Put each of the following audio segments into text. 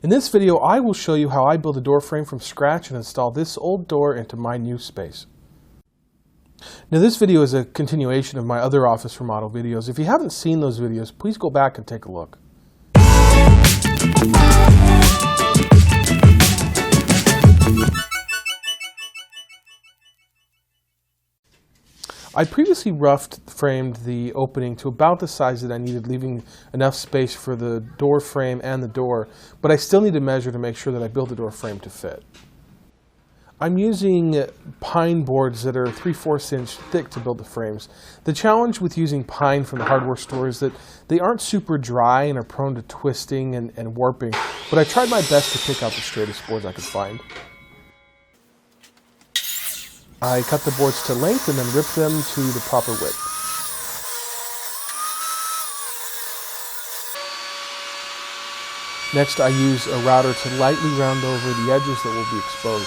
In this video, I will show you how I build a door frame from scratch and install this old door into my new space. Now this video is a continuation of my other office remodel videos. If you haven't seen those videos, please go back and take a look. I previously rough framed the opening to about the size that I needed, leaving enough space for the door frame and the door, but I still need to measure to make sure that I build the door frame to fit. I'm using pine boards that are 3/4 inch thick to build the frames. The challenge with using pine from the hardware store is that they aren't super dry and are prone to twisting and warping, but I tried my best to pick out the straightest boards I could find. I cut the boards to length and then ripped them to the proper width. Next, I use a router to lightly round over the edges that will be exposed.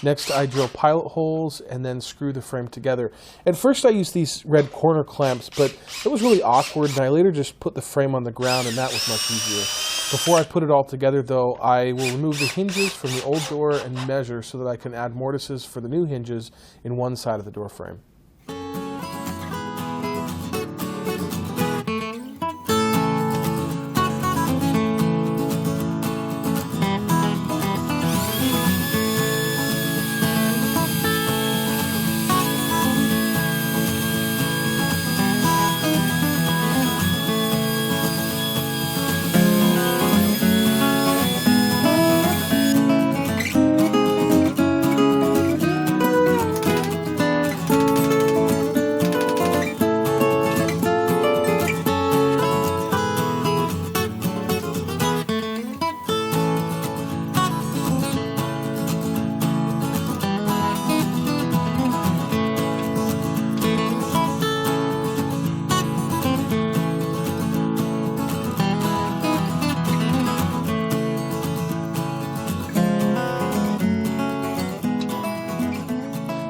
Next, I drill pilot holes and then screw the frame together. At first, I used these red corner clamps, but it was really awkward, and I later just put the frame on the ground, and that was much easier. Before I put it all together, though, I will remove the hinges from the old door and measure so that I can add mortises for the new hinges in one side of the door frame.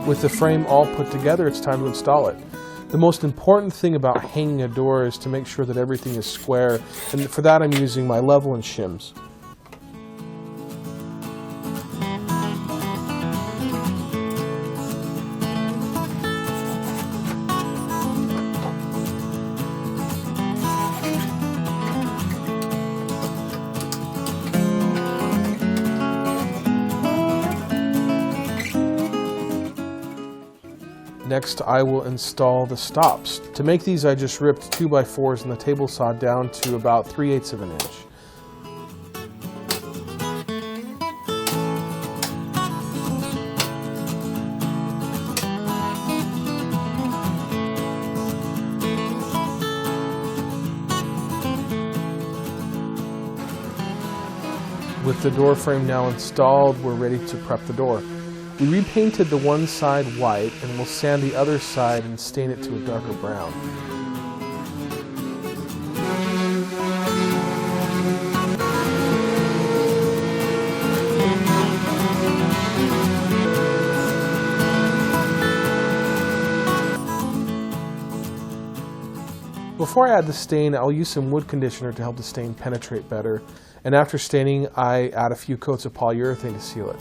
With the frame all put together, it's time to install it. The most important thing about hanging a door is to make sure that everything is square, and for that I'm using my level and shims. Next, I will install the stops. To make these, I just ripped 2x4s in the table saw down to about 3/8 of an inch. With the door frame now installed, we're ready to prep the door. We repainted the one side white and we'll sand the other side and stain it to a darker brown. Before I add the stain, I'll use some wood conditioner to help the stain penetrate better. And after staining, I add a few coats of polyurethane to seal it.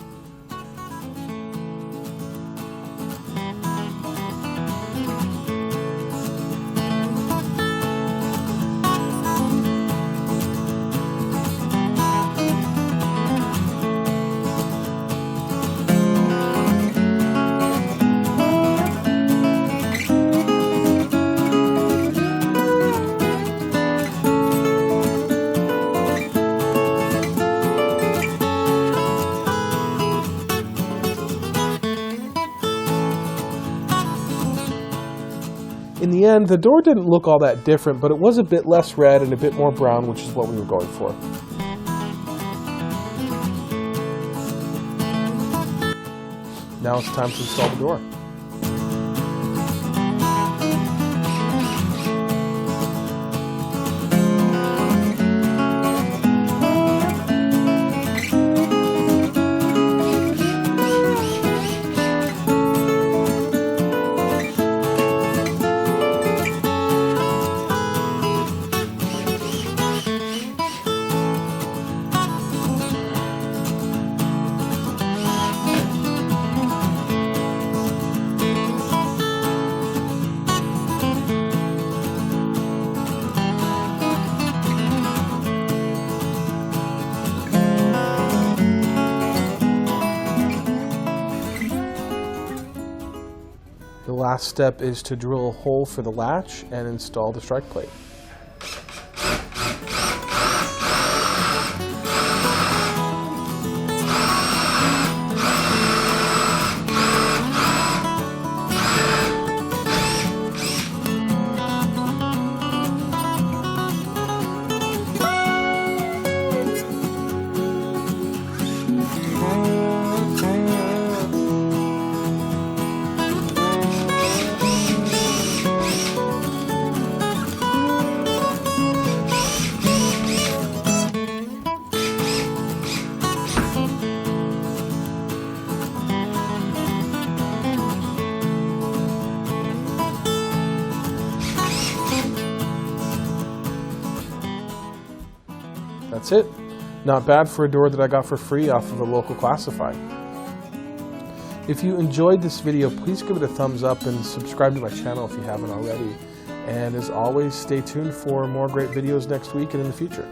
In the end, the door didn't look all that different, but it was a bit less red and a bit more brown, which is what we were going for. Now it's time to install the door. last step is to drill a hole for the latch and install the strike plate. That's it. Not bad for a door that I got for free off of a local classified. If you enjoyed this video, please give it a thumbs up and subscribe to my channel if you haven't already. And as always, stay tuned for more great videos next week and in the future.